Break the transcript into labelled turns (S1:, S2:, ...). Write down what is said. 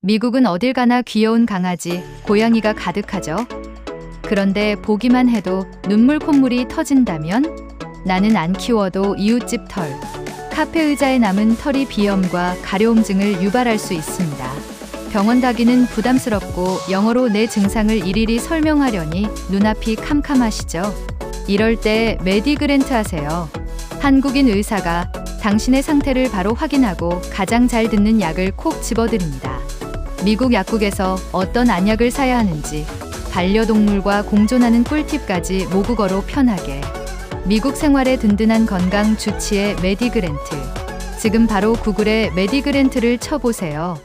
S1: 미국은 어딜 가나 귀여운 강아지, 고양이가 가득하죠. 그런데 보기만 해도 눈물 콧물이 터진다면 나는 안 키워도 이웃집 털, 카페 의자에 남은 털이 비염과 가려움증을 유발할 수 있습니다. 병원 가기는 부담스럽고 영어로 내 증상을 일일이 설명하려니 눈앞이 캄캄하시죠? 이럴 때 메디그랜트 하세요. 한국인 의사가 당신의 상태를 바로 확인하고 가장 잘 듣는 약을 콕 집어드립니다. 미국 약국에서 어떤 안약을 사야 하는지, 반려동물과 공존하는 꿀팁까지 모국어로 편하게. 미국 생활의 든든한 건강 주치의 메디그랜트. 지금 바로 구글에 메디그랜트를 쳐보세요.